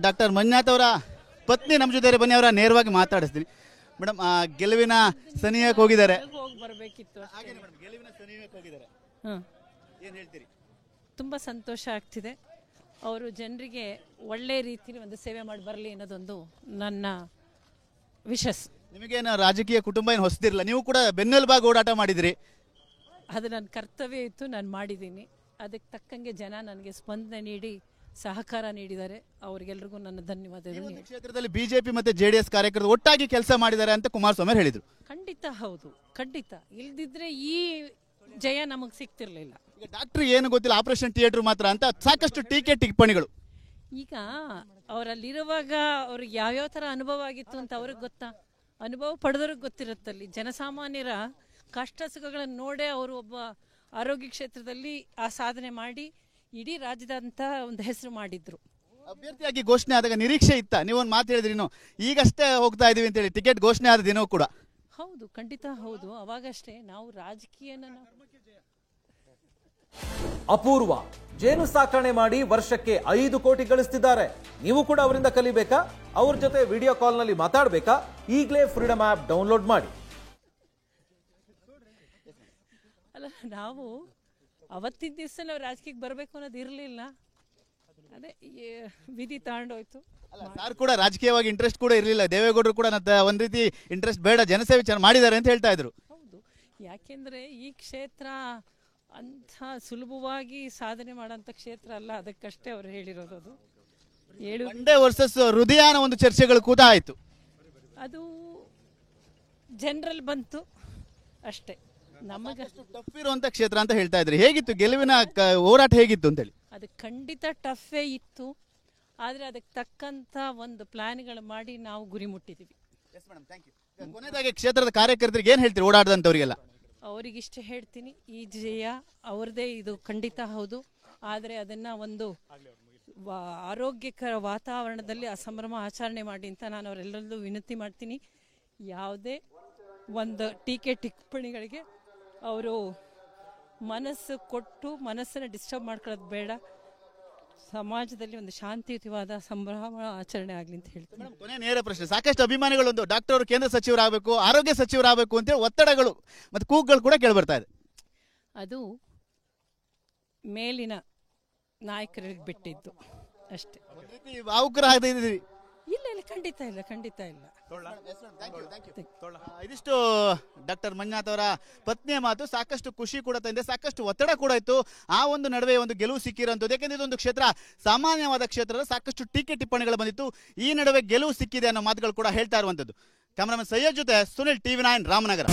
Doctor Manjunath ಅವರ ಪತ್ನಿ ನಮ್ಮ ಜೊತೆ ಬನ್ನಿ, ಅವರ ನೇರವಾಗಿ ಮಾತಾಡಿಸ್ತೀನಿ. ಮೇಡಮ್, ಗೆಲುವಿನ ಸನಿಹಕ್ಕೆ ಹೋಗಿದ್ದಾರೆ, ಬರಬೇಕಿತ್ತು. ಗೆಲುವಿನ ಸನಿಹಕ್ಕೆ ಹೋಗಿದ್ದಾರೆ, ಏನು ಹೇಳ್ತೀರಿ? ತುಂಬ ಸಂತೋಷ ಆಗ್ತಿದೆ. ಅವರು ಜನರಿಗೆ ಒಳ್ಳೆ ರೀತಿಯಲ್ಲಿ ಒಂದು ಸೇವೆ ಮಾಡಿ ಬರಲಿ ಅನ್ನೋದೊಂದು ನನ್ನ ವಿಶಸ್. ನಿಮಗೇನು ರಾಜಕೀಯ ಕುಟುಂಬ ಏನು ಹೊಸದಿರಲ್ಲ, ನೀವು ಕೂಡ ಬೆನ್ನೆಲುಬಾಗಿ ಓಡಾಟ ಮಾಡಿದಿರಿ. ಅದು ನನ್ನ ಕರ್ತವ್ಯ ಇತ್ತು, ನಾನು ಮಾಡಿದ್ದೀನಿ. ಅದಕ್ಕೆ ತಕ್ಕಂಗೆ ಜನ ನನಗೆ ಸ್ಪಂದನೆ ನೀಡಿ ಸಹಕಾರ ನೀಡಿದ್ದಾರೆ. ಅವರಿಗೆಲ್ರಿಗೂ ನನ್ನ ಧನ್ಯವಾದಗಳು. ಕ್ಷೇತ್ರದಲ್ಲಿ ಬಿಜೆಪಿ ಮತ್ತೆ ಜೆಡಿಎಸ್ ಕಾರ್ಯಕರ್ತರು ಒಟ್ಟಾಗಿ ಕೆಲಸ ಮಾಡಿದ್ದಾರೆ ಅಂತ ಕುಮಾರಸ್ವಾಮಿ ಹೇಳಿದ್ರು. ಖಂಡಿತ ಹೌದು, ಖಂಡಿತ. ಇಲ್ದಿದ್ರೆ ಈ ಜಯ ನಮಗೆ ಸಿಗ್ತಿರ್ಲಿಲ್ಲ. ಈಗ ಡಾಕ್ಟರ್ ಏನು ಗೊತ್ತಿಲ್ಲ, ಆಪರೇಷನ್ ಥಿಯೇಟರ್ ಮಾತ್ರ ಅಂತ ಸಾಕಷ್ಟು ಟೀಕೆ ಟಿಪ್ಪಣಿಗಳು. ಈಗ ಅವರಲ್ಲಿರುವಾಗ ಅವ್ರಿಗೆ ಯಾವ್ಯಾವ ಥರ ಅನುಭವ ಆಗಿತ್ತು ಅಂತ ಅವ್ರಿಗೆ ಗೊತ್ತಾ? ಅನುಭವ ಪಡೆದವ್ರಿಗೆ ಗೊತ್ತಿರುತ್ತಲ್ಲಿ. ಜನಸಾಮಾನ್ಯರ ಕಷ್ಟ ಸುಖಗಳನ್ನು ನೋಡೇ ಅವರು ಒಬ್ಬ ಆರೋಗ್ಯ ಕ್ಷೇತ್ರದಲ್ಲಿ ಆ ಸಾಧನೆ ಮಾಡಿ ಇಡೀ ರಾಜ್ಯದಂತ ಒಂದು ಹೆಸರು ಮಾಡಿದ್ರು. ಅಭ್ಯರ್ಥಿಯಾಗಿ ಘೋಷಣೆ ಆದಾಗ ನಿರೀಕ್ಷೆ ಇತ್ತ? ನೀವೊಂದು ಮಾತು ಹೇಳಿದ್ರಿ, ಈಗಷ್ಟೇ ಹೋಗ್ತಾ ಇದೀವಿ ಅಂತೇಳಿ. ಟಿಕೆಟ್ ಘೋಷಣೆ ಆದ ದಿನವೂ ಕೂಡ ಹೌದು, ಖಂಡಿತ ಹೌದು. ಅವಾಗಷ್ಟೇ ನಾವು ರಾಜಕೀಯನ ಅಪೂರ್ವ ಜೇನು ಸಾಕಣೆ ಮಾಡಿ ವರ್ಷಕ್ಕೆ 5 ಕೋಟಿ ಗಳಿಸ್ತಿದ್ದಾರೆ. ನೀವು ಕೂಡ ಅವರಿಂದ ಕಲಿಬೇಕಾ? ಅವ್ರ ಜೊತೆ ವಿಡಿಯೋ ಕಾಲ್ ನಲ್ಲಿ ಮಾತಾಡಬೇಕಾ? ಈಗಲೇ ಫ್ರೀಡಮ್ ಆಪ್ ಡೌನ್ಲೋಡ್ ಮಾಡಿ. ಅಲ್ಲ, ನಾವು ಅವತ್ತಿನ ದಿವಸ ನಾವು ರಾಜಕೀಯಕ್ಕೆ ಬರಬೇಕು ಅನ್ನೋದು ಇರಲಿಲ್ಲ. ಅದೇ ವಿಧಿ ತಗೊಂಡೋಯ್ತು. ಸರ್ ಕೂಡ ರಾಜಕೀಯವಾಗಿ ಇಂಟ್ರೆಸ್ಟ್ ಕೂಡ ಇರಲಿಲ್ಲ. ದೇವೇಗೌಡರು ಕೂಡ ಒಂದ್ ರೀತಿ ಇಂಟ್ರೆಸ್ಟ್ ಬೇಡ, ಜನಸೇವೆ ಚೆನ್ನಾಗಿ ಮಾಡಿದ್ದಾರೆ ಅಂತ ಹೇಳ್ತಾ ಇದ್ರು. ಹೌದು, ಯಾಕೆಂದ್ರೆ ಈ ಕ್ಷೇತ್ರ ಅಂಥ ಸುಲಭವಾಗಿ ಸಾಧನೆ ಮಾಡೋಂಥ ಕ್ಷೇತ್ರ ಅಲ್ಲ. ಅದಕ್ಕಷ್ಟೇ ಅವ್ರು ಹೇಳಿರೋದು. ಅದು ಮಂಡ್ಯ ವರ್ಸಸ್ ಹೃದಯನ ಒಂದು ಚರ್ಚೆಗಳು ಕೂಡ ಆಯ್ತು. ಅದು ಜನರಲ್ ಬಂತು ಅಷ್ಟೇ. ನಮಗೆ ಟಫ್ ಇರುವಂತ ಕ್ಷೇತ್ರ ಅಂತ ಹೇಳ್ತಾ ಇದ್ರಿ. ಹೇಗಿತ್ತು ಗೆಲುವಿನ ಹೋರಾಟ, ಹೇಗಿತ್ತು ಅಂತೇಳಿ? ಅದು ಖಂಡಿತ ಟಫೇ ಇತ್ತು. ಆದರೆ ಅದಕ್ಕೆ ತಕ್ಕಂಥ ಒಂದು ಪ್ಲಾನ್ಗಳು ಮಾಡಿ ನಾವು ಗುರಿ ಮುಟ್ಟಿದ್ದೀವಿ. ಕೊನೆಯದಾಗಿ ಕ್ಷೇತ್ರದ ಕಾರ್ಯಕರ್ತರಿಗೆ ಏನು ಹೇಳ್ತೀರಿ, ಓಡಾಡದಂಥವ್ರಿಗೆಲ್ಲ? ಅವರಿಗಿಷ್ಟೇ ಹೇಳ್ತೀನಿ, ಈ ಜಯ ಅವ್ರದ್ದೇ, ಇದು ಖಂಡಿತ ಹೌದು. ಆದರೆ ಅದನ್ನು ಒಂದು ಆರೋಗ್ಯಕರ ವಾತಾವರಣದಲ್ಲಿ ಆ ಸಂಭ್ರಮ ಆಚರಣೆ ಮಾಡಿ ಅಂತ ನಾನು ಅವರೆಲ್ಲರಲ್ಲೂ ವಿನಂತಿ ಮಾಡ್ತೀನಿ. ಯಾವುದೇ ಒಂದು ಟೀಕೆ ಟಿಪ್ಪಣಿಗಳಿಗೆ ಅವರು ಮನಸ್ಸು ಕೊಟ್ಟು ಮನಸ್ಸನ್ನು ಡಿಸ್ಟರ್ಬ್ ಮಾಡ್ಕೊಳ್ಳೋದು ಬೇಡ. ಸಮಾಜದಲ್ಲಿ ಒಂದು ಶಾಂತಿಯುತವಾದ ಸಂಭ್ರಮ ಆಚರಣೆ ಆಗಲಿ ಅಂತ ಹೇಳ್ತೀನಿ. ಕೊನೆ ನೇರ ಪ್ರಶ್ನೆ. ಸಾಕಷ್ಟು ಅಭಿಮಾನಿಗಳೊಂದು ಡಾಕ್ಟರ್ ಅವರು ಕೇಂದ್ರ ಸಚಿವರಾಗಬೇಕು, ಆರೋಗ್ಯ ಸಚಿವರಾಗಬೇಕು ಅಂತೇಳಿ ಒತ್ತಡಗಳು ಮತ್ತು ಕೂಗುಗಳು ಕೂಡ ಕೇಳಿಬರ್ತಾ ಇದೆ. ಅದು ಮೇಲಿನ ನಾಯಕರಿಗೆ ಬಿಟ್ಟಿದ್ದು ಅಷ್ಟೇ. ಭಾವುಕರಾಗಿದ್ದೀರಿ? ಇಲ್ಲ ಇಲ್ಲ, ಖಂಡಿತ ಇಲ್ಲ, ಖಂಡಿತ ಇಲ್ಲ. ಇದಿಷ್ಟು ಡಾಕ್ಟರ್ ಮಂಜುನಾಥ್ ಅವರ ಪತ್ನಿಯ ಮಾತು. ಸಾಕಷ್ಟು ಖುಷಿ ಕೂಡ ತಂದೆ, ಸಾಕಷ್ಟು ಒತ್ತಡ ಕೂಡ ಇತ್ತು. ಆ ಒಂದು ನಡುವೆ ಒಂದು ಗೆಲುವು ಸಿಕ್ಕಿರೋಂಥದ್ದು. ಯಾಕೆಂದ್ರೆ ಇದೊಂದು ಕ್ಷೇತ್ರ ಸಾಮಾನ್ಯವಾದ ಕ್ಷೇತ್ರ, ಸಾಕಷ್ಟು ಟೀಕೆ ಟಿಪ್ಪಣಿಗಳು ಬಂದಿತ್ತು. ಈ ನಡುವೆ ಗೆಲುವು ಸಿಕ್ಕಿದೆ ಅನ್ನೋ ಮಾತುಗಳು ಕೂಡ ಹೇಳ್ತಾ ಇರುವಂಥದ್ದು. ಕ್ಯಾಮರಾಮನ್ ಸೈಯದ್ ಜೊತೆ ಸುನಿಲ್, TV9 ರಾಮನಗರ.